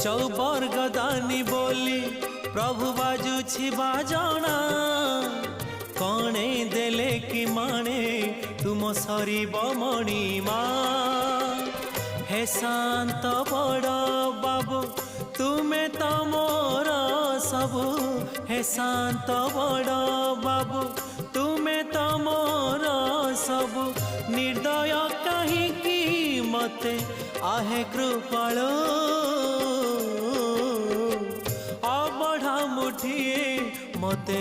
चौबर्ग दानी बोली प्रभु बाजुछि बाजना कणे देले कि माने तुम सरीब मणिमा हे शांत बड़ बाबू तुम्हें तो मोर सबु हे शांत बड़ बाबू तुम्हें तो मोर सबु निर्दय कहीं मते आहे कृपाल अबढ़ा मुठिए मते